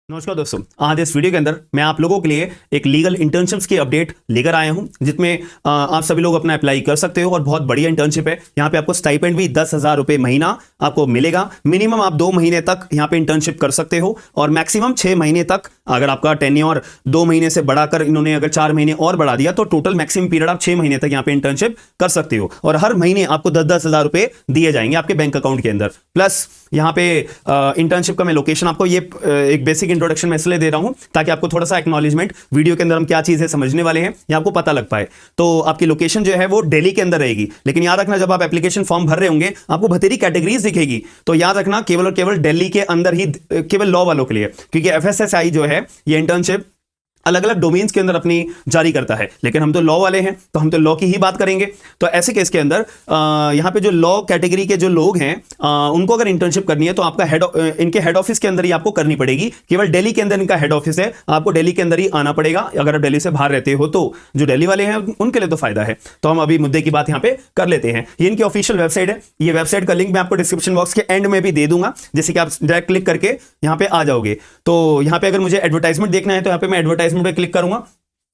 नमस्कार दोस्तों, आज इस वीडियो के अंदर मैं आप लोगों के लिए एक लीगल इंटर्नशिप्स की अपडेट लेकर आया हूं, जिसमें आप सभी लोग अपना अप्लाई कर सकते हो और बहुत बढ़िया इंटर्नशिप है। यहां पे आपको स्टाइपेंड भी 10,000 रुपए महीना आपको मिलेगा। मिनिमम आप 2 महीने तक यहां पे इंटर्नशिप कर सकते हो और मैक्सिमम 6 महीने तक। अगर आपका टेन्योर 2 महीने से बढ़ाकर इन्होंने अगर 4 महीने और बढ़ा दिया तो टोटल मैक्सिमम पीरियड आप 6 महीने तक यहाँ पे इंटर्नशिप कर सकते हो और हर महीने आपको 10,000 रुपए दिए जाएंगे आपके बैंक अकाउंट के अंदर। प्लस यहाँ पे इंटर्नशिप का मैं लोकेशन आपको ये एक बेसिक इंट्रोडक्शन में इसलिए दे रहा हूं ताकि आपको थोड़ा सा एक्नॉलेजमेंट वीडियो के अंदर हम क्या चीजें समझने वाले हैं ये आपको पता लग पाए। तो आपकी लोकेशन जो है वो दिल्ली के अंदर रहेगी, लेकिन याद रखना जब आप एप्लीकेशन फॉर्म भर रहे होंगे आपको बतेरी कैटेगरीज दिखेगी, तो याद रखना केवल और केवल दिल्ली के अंदर ही, केवल लॉ वालों के लिए, क्योंकि एफएसएसआई जो है ये इंटर्नशिप अलग अलग डोमेन्स के अंदर अपनी जारी करता है, लेकिन हम तो लॉ वाले हैं तो हम तो लॉ की ही बात करेंगे। तो ऐसे केस के अंदर यहाँ पे जो लॉ कैटेगरी के जो लोग हैं उनको अगर इंटर्नशिप करनी है तो आपका इनके हेड ऑफिस के अंदर ही आपको करनी पड़ेगी। केवल दिल्ली के अंदर इनका हेड ऑफिस है, आपको दिल्ली के अंदर ही आना पड़ेगा। अगर आप दिल्ली से बाहर रहते हो तो जो दिल्ली वाले हैं उनके लिए तो फायदा है। तो हम अभी मुद्दे की बात यहाँ पे कर लेते हैं। ये इनकी ऑफिशियल वेबसाइट है, ये वेबसाइट का लिंक मैं आपको डिस्क्रिप्शन बॉक्स के एंड में भी दे दूंगा, जैसे कि आप डायरेक्ट क्लिक करके यहाँ पे आ जाओगे। तो यहाँ पे अगर मुझे एडवर्टाइजमेंट देखना है तो यहाँ पे मैं एडवर्टाइजमेंट पे क्लिक करूंगा,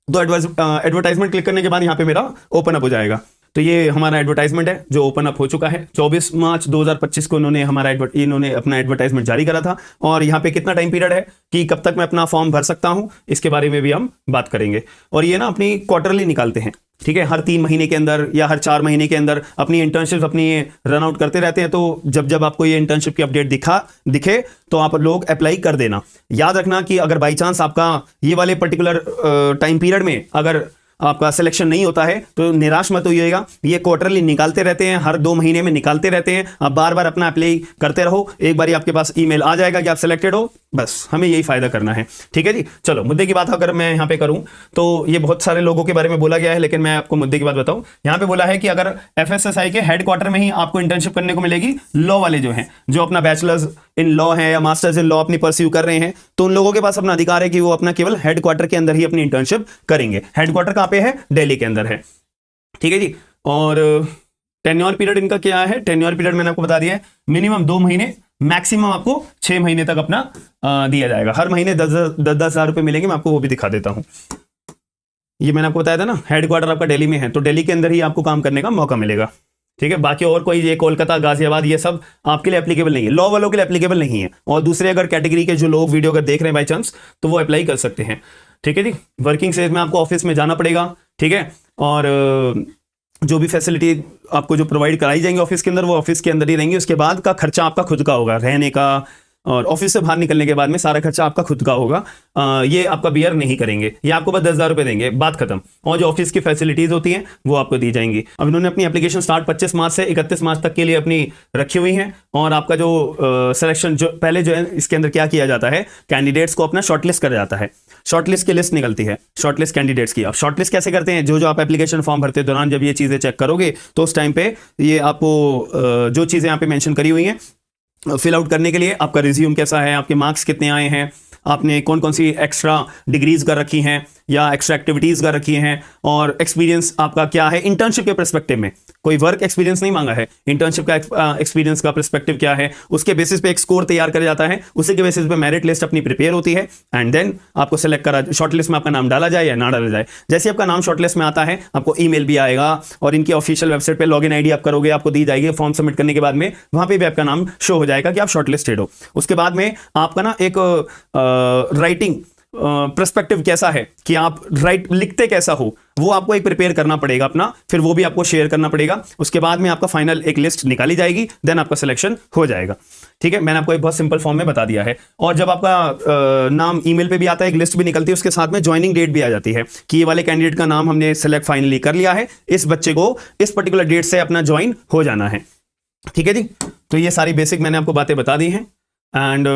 तो एडवर्टाइजमेंट क्लिक करने के बाद यहाँ पे मेरा ओपन अप हो जाएगा। तो ये हमारा एडवर्टाइजमेंट है जो ओपन अप हो चुका है। 24 मार्च 2025 को इन्होंने अपना एडवर्टाइजमेंट जारी करा था और यहाँ पे कितना टाइम पीरियड है कि कब तक मैं अपना फॉर्म भर सकता हूँ इसके बारे में भी हम बात करेंगे। और ये ना अपनी क्वार्टरली निकालते हैं, ठीक है, हर 3 महीने के अंदर या हर 4 महीने के अंदर अपनी इंटर्नशिप अपनी रन आउट करते रहते हैं। तो जब आपको ये इंटर्नशिप की अपडेट दिखे तो आप लोग अप्लाई कर देना। याद रखना कि अगर बाई चांस आपका ये वाले पर्टिकुलर टाइम पीरियड में अगर आपका सिलेक्शन नहीं होता है तो निराश मत होइएगा। ये क्वार्टरली निकालते रहते हैं, हर 2 महीने में निकालते रहते हैं। आप बार बार अपना अप्लाई करते रहो, एक बार आपके पास ईमेल आ जाएगा कि आप सिलेक्टेड हो, बस हमें यही फायदा करना है। ठीक है जी, चलो मुद्दे की बात अगर मैं यहाँ पे करूं तो ये बहुत सारे लोगों के बारे में बोला गया है, लेकिन मैं आपको मुद्दे की बात बताऊं। यहाँ पे बोला है कि अगर एफएसएसआई के हेडक्वार्टर में ही आपको इंटर्नशिप करने को मिलेगी, लॉ वाले जो हैं, जो अपना बैचलर्स इन लॉ है या मास्टर्स इन लॉ अपनी परस्यू कर रहे हैं, तो उन लोगों के पास अपना अधिकार है कि वो अपना केवल हेडक्वार्टर के अंदर ही अपनी इंटर्नशिप करेंगे। हेडक्वार्टर कहाँ पे है? दिल्ली के अंदर है। ठीक है जी। और टेन्योर पीरियड इनका क्या है? टेन्योर पीरियड मैंने आपको बता दिया है, मिनिमम 2 महीने, मैक्सिमम आपको 6 महीने तक अपना दिया जाएगा। हर महीने 10,000 रुपए मिलेंगे, मैं आपको वो भी दिखा देता हूं। ये मैंने आपको बताया था ना, हेडक्वार्टर आपका दिल्ली में है, तो दिल्ली के अंदर ही आपको काम करने का मौका मिलेगा। ठीक है, बाकी और कोई ये कोलकाता, गाजियाबाद, ये सब आपके लिए एप्लीकेबल नहीं है, लॉ वालों के लिए एप्लीकेबल नहीं है। और दूसरे अगर कैटेगरी के जो लोग वीडियो अगर देख रहे हैं बाई चांस तो वो अप्लाई कर सकते हैं। ठीक है जी। वर्किंग सेज में आपको ऑफिस में जाना पड़ेगा, ठीक है, और जो भी फैसिलिटी आपको जो प्रोवाइड कराई जाएंगे ऑफिस के अंदर वो ऑफिस के अंदर ही रहेंगे। उसके बाद का खर्चा आपका खुद का होगा, रहने का, और ऑफिस से बाहर निकलने के बाद में सारा खर्चा आपका खुद का होगा। ये आपका बियर नहीं करेंगे, ये आपको बस 10,000 रुपए देंगे, बात खत्म। और जो ऑफिस की फैसिलिटीज होती हैं वो आपको दी जाएंगी। अब इन्होंने अपनी एप्लीकेशन स्टार्ट 25 मार्च से 31 मार्च तक के लिए अपनी रखी हुई है। और आपका जो सिलेक्शन जो पहले जो है इसके अंदर क्या किया जाता है, कैंडिडेट्स को अपना शॉर्टलिस्ट कर जाता है। शॉर्टलिस्ट की लिस्ट निकलती है, शॉर्टलिस्ट कैंडिडेट्स की। अब शॉर्टलिस्ट कैसे करते हैं? जो आप एप्लीकेशन फॉर्म भरते दौरान जब ये चीजें चेक करोगे तो उस टाइम पे ये आपको जो चीजें यहाँ पे मेंशन करी हुई हैं फिल आउट करने के लिए, आपका रिज्यूम कैसा है, आपके मार्क्स कितने आए हैं, आपने कौन कौन सी एक्स्ट्रा डिग्रीज कर रखी हैं या एक्स्ट्रा एक्टिविटीज कर रखी हैं, और एक्सपीरियंस आपका क्या है इंटर्नशिप के पर्सपेक्टिव में। कोई वर्क एक्सपीरियंस नहीं मांगा है, इंटर्नशिप का एक्सपीरियंस का पर्सपेक्टिव क्या है, उसके बेसिस पे एक स्कोर तैयार किया जाता है। उसी के बेसिस पे मेरिट लिस्ट अपनी प्रिपेयर होती है एंड देन आपको सेलेक्ट करा, शॉर्टलिस्ट में आपका नाम डाला जाए या ना डाला जाए। जैसे आपका नाम शॉर्टलिस्ट में आता है आपको ईमेल भी आएगा और इनकी ऑफिशियल वेबसाइट पे लॉगिन आईडी आप करोगे, आपको दी जाएगी। फॉर्म सबमिट करने के बाद में वहां पे भी आपका नाम शो हो जाएगा कि आप शॉर्टलिस्टेड हो। उसके बाद में आपका ना एक राइटिंग पर्सपेक्टिव कैसा है कि आप लिखते कैसा हो वो आपको एक प्रिपेयर करना पड़ेगा अपना, फिर वो भी आपको शेयर करना पड़ेगा। उसके बाद में आपका फाइनल एक लिस्ट निकाली जाएगी, देन आपका सिलेक्शन हो जाएगा। ठीक है, मैंने आपको एक बहुत सिंपल फॉर्म में बता दिया है। और जब आपका नाम ईमेल पे भी आता है, एक लिस्ट भी निकलती है, उसके साथ में ज्वाइनिंग डेट भी आ जाती है कि ये वाले कैंडिडेट का नाम हमने सेलेक्ट फाइनली कर लिया है, इस बच्चे को इस पर्टिकुलर डेट से अपना ज्वाइन हो जाना है। ठीक है जी। तो ये सारी बेसिक मैंने आपको बातें बता दी हैं। एंड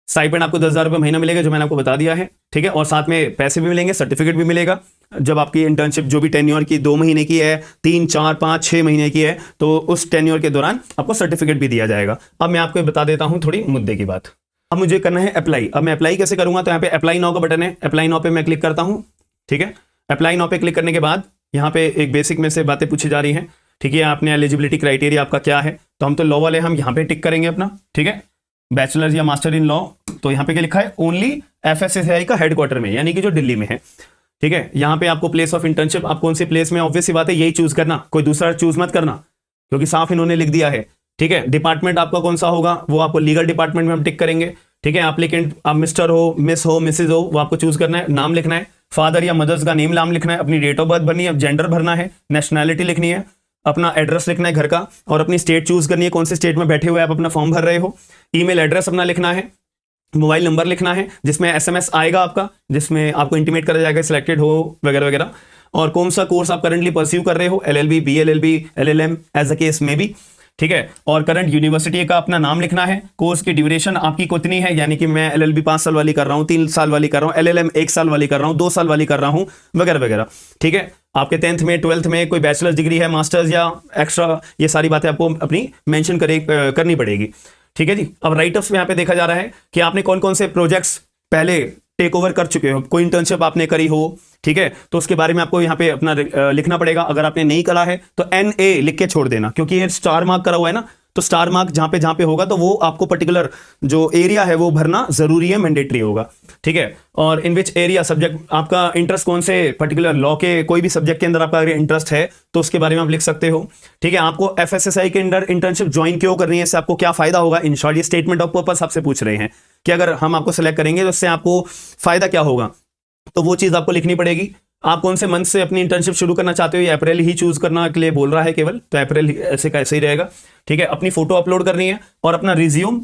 स्टाइपेंड आपको 10,000 रुपये महीना मिलेगा, जो मैंने आपको बता दिया है। ठीक है, और साथ में पैसे भी मिलेंगे, सर्टिफिकेट भी मिलेगा। जब आपकी इंटर्नशिप जो भी टेन्योर की 2 महीने की है, 3, 4, 5, 6 महीने की है, तो उस टेन्योर के दौरान आपको सर्टिफिकेट भी दिया जाएगा। अब मैं आपको बता देता हूं थोड़ी मुद्दे की बात। अब मुझे करना है अप्लाई। अब मैं अप्लाई कैसे करूंगा? तो यहाँ पे अप्लाई नाउ का बटन है, अप्लाई नाउ पे मैं क्लिक करता हूँ। ठीक है, अप्लाई नाउ पे क्लिक करने के बाद यहाँ पे एक बेसिक में से बातें पूछी जा रही हैं। ठीक है, आपने एलिजिबिलिटी क्राइटेरिया आपका क्या है, तो हम तो लॉ वाले, हम यहाँ पे टिक करेंगे अपना। ठीक है, बैचलर्स या मास्टर इन लॉ, तो यहाँ पे क्या लिखा है, ओनली FSSAI का हेडक्वार्टर में, यानी कि जो दिल्ली में है। ठीक है, यहाँ पे आपको प्लेस ऑफ इंटर्नशिप, आप कौन से प्लेस में, ऑब्वियस सी बात है यही चूज करना, कोई दूसरा चूज मत करना, क्योंकि साफ इन्होंने लिख दिया है। ठीक है, डिपार्टमेंट आपका कौन सा होगा, वो आपको लीगल डिपार्टमेंट में हम टिक करेंगे। ठीक है, एप्लीकेंट आप मिस्टर हो, मिस हो, मिसेज हो, वो आपको चूज करना है, नाम लिखना है, फादर या मदर्स का नेम नाम लिखना है, अपनी डेट ऑफ बर्थ भरनी है, जेंडर भरना है, नेशनैलिटी लिखनी है, अपना एड्रेस लिखना है घर का, और अपनी स्टेट चूज करनी है, कौन से स्टेट में बैठे हुए आप अपना फॉर्म भर रहे हो। ईमेल एड्रेस अपना लिखना है, मोबाइल नंबर लिखना है, जिसमें SMS आएगा आपका, जिसमें आपको इंटीमेट करा जाएगा सिलेक्टेड हो वगैरह वगैरह, और कौन सा कोर्स आप करंटली परस्यू कर रहे हो, LLB, BLLB, LLM as a case में भी। ठीक है, और करंट यूनिवर्सिटी का अपना नाम लिखना है, कोर्स की ड्यूरेशन आपकी कितनी है, यानी कि मैं LLB 5 साल वाली कर रहा हूँ, 3 साल वाली कर रहा हूँ, LLM 1 साल वाली कर रहा हूँ, 2 साल वाली कर रहा हूँ, वगैरह वगैरह। ठीक है, आपके 10th में 12th में कोई बैचलर्स डिग्री है, मास्टर्स या एक्स्ट्रा, ये सारी बातें आपको अपनी मेंशन करनी पड़ेगी। ठीक है जी। अब राइटअप्स में यहाँ पे देखा जा रहा है कि आपने कौन कौन से प्रोजेक्ट्स पहले टेक ओवर कर चुके हो, कोई इंटर्नशिप आपने करी हो। ठीक है, तो उसके बारे में आपको यहाँ पे अपना लिखना पड़ेगा। अगर आपने नहीं करा है तो NA लिख के छोड़ देना, क्योंकि ये स्टार मार्क करा हुआ है ना, तो स्टार मार्क जहां पे होगा तो वो आपको पर्टिकुलर जो एरिया है वो भरना जरूरी है, मैंडेटरी होगा। ठीक है, और इन विच एरिया सब्जेक्ट आपका इंटरेस्ट कौन से पर्टिकुलर लॉ के कोई भी सब्जेक्ट के अंदर आपका अगर इंटरेस्ट है तो उसके बारे में आप लिख सकते हो। ठीक है, आपको FSSAI के अंदर इंटर्नशिप ज्वाइन क्यों करनी है, इससे आपको क्या फायदा होगा, इन शॉर्ट ये स्टेटमेंट ऑफ पर्पस आपसे पूछ रहे हैं कि अगर हम आपको सेलेक्ट करेंगे तो उससे आपको फायदा क्या होगा, तो वो चीज आपको लिखनी पड़ेगी। आप कौन से मंथ से अपनी इंटर्नशिप शुरू करना चाहते हो, ये अप्रैल ही चूज करने के लिए बोल रहा है केवल, तो अप्रैल ऐसे का ऐसे ही रहेगा। ठीक है, अपनी फोटो अपलोड करनी है और अपना रिज्यूम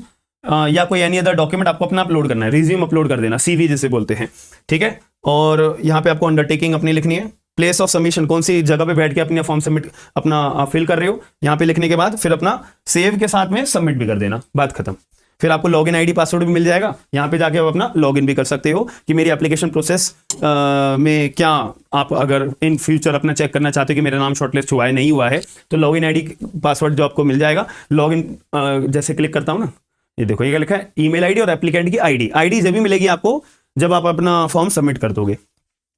या कोई एनी अदर डॉक्यूमेंट आपको अपना अपलोड करना है, रिज्यूम अपलोड कर देना, CV जिसे बोलते हैं। ठीक है, और यहाँ पे आपको अंडरटेकिंग अपनी लिखनी है, प्लेस ऑफ सबमिशन कौन सी जगह पे बैठ के अपना फॉर्म सबमिट अपना फिल कर रहे हो, यहाँ पे लिखने के बाद फिर अपना सेव के साथ में सबमिट भी कर देना, बात खत्म। फिर आपको लॉगिन ID पासवर्ड भी मिल जाएगा, यहाँ पे जाके आप अपना लॉगिन भी कर सकते हो कि मेरी एप्लीकेशन प्रोसेस में क्या, आप अगर इन फ्यूचर अपना चेक करना चाहते हो कि मेरा नाम शॉर्टलिस्ट हुआ है नहीं हुआ है, तो लॉगिन ID पासवर्ड जो आपको मिल जाएगा, लॉगिन जैसे क्लिक करता हूँ ना, ये देखो ये क्या लिखा है, ईमेल ID और एप्लीकेंट की ID जब भी मिलेगी आपको जब आप अपना फॉर्म सबमिट कर दोगे।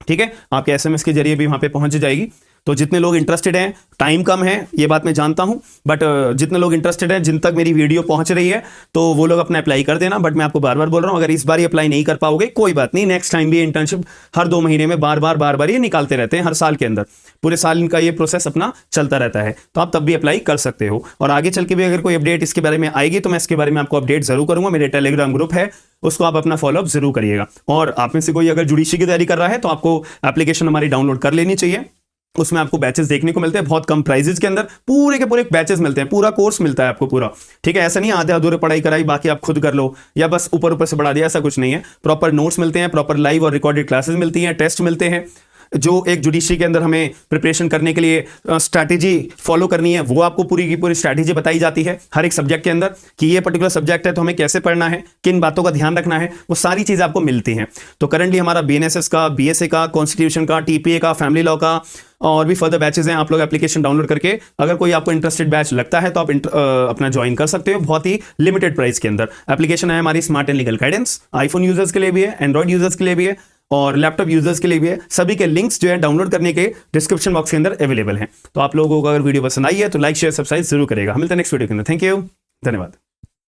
ठीक है, आपके SMS के जरिए भी वहां पे पहुंच जाएगी। तो जितने लोग इंटरेस्टेड हैं, टाइम कम है ये बात मैं जानता हूं, बट जितने लोग इंटरेस्टेड हैं, जिन तक मेरी वीडियो पहुंच रही है, तो वो लोग अपना अप्लाई कर देना। बट मैं आपको बार बार बोल रहा हूं, अगर इस बार ही अप्लाई नहीं कर पाओगे कोई बात नहीं, नेक्स्ट टाइम भी इंटर्नशिप हर 2 महीने में बार बार ये निकालते रहते हैं, हर साल के अंदर पूरे साल इनका ये प्रोसेस अपना चलता रहता है, तो आप तब भी अप्लाई कर सकते हो। और आगे चल के भी अगर कोई अपडेट इसके बारे में आएगी तो मैं इसके बारे में आपको अपडेट जरूर करूंगा। मेरे टेलीग्राम ग्रुप है, उसको आप अपना फॉलोअप जरूर करिएगा। और आप में से कोई अगर जुडिशरी की तैयारी कर रहा है तो आपको एप्लीकेशन हमारी डाउनलोड कर लेनी चाहिए, उसमें आपको बैचेस देखने को मिलते हैं बहुत कम प्राइजेस के अंदर, पूरे के पूरे बैचेस मिलते हैं, पूरा कोर्स मिलता है आपको पूरा। ठीक है, ऐसा नहीं आधे अधूरे पढ़ाई कराई बाकी आप खुद कर लो या बस ऊपर से बढ़ा दिया, ऐसा कुछ नहीं है। प्रॉपर नोट्स मिलते हैं, प्रॉपर लाइव और रिकॉर्डेड क्लासेस मिलती हैं, टेस्ट मिलते हैं, जो एक जुडिशरी के अंदर हमें प्रिपरेशन करने के लिए स्ट्रैटेजी फॉलो करनी है, वो आपको पूरी की पूरी स्ट्रैटेजी बताई जाती है हर एक सब्जेक्ट के अंदर, कि ये पर्टिकुलर सब्जेक्ट है तो हमें कैसे पढ़ना है, किन बातों का ध्यान रखना है, वो सारी चीजें आपको मिलती हैं। तो करंटली हमारा BNSS का, BSA का, कॉन्स्टिट्यूशन का, TPA का, फैमिली लॉ का और भी फर्दर बैचेस हैं। आप लोग एप्लीकेशन डाउनलोड करके अगर कोई आपको इंटरेस्टेड बैच लगता है तो आप अपना ज्वाइन कर सकते हो, बहुत ही लिमिटेड प्राइस के अंदर। एप्लीकेशन है हमारी smart and legal guidance, iPhone users के लिए भी है, एंड्रॉइड यूजर्स के लिए भी है और लैपटॉप यूजर्स के लिए भी है। सभी के लिंक्स जो है डाउनलोड करने के डिस्क्रिप्शन बॉक्स के अंदर अवेलेबल हैं। तो आप लोगों को अगर वीडियो पसंद आई है तो लाइक शेयर सब्सक्राइब जरूर करेगा। हम मिलते हैं नेक्स्ट वीडियो के अंदर। थैंक यू, धन्यवाद।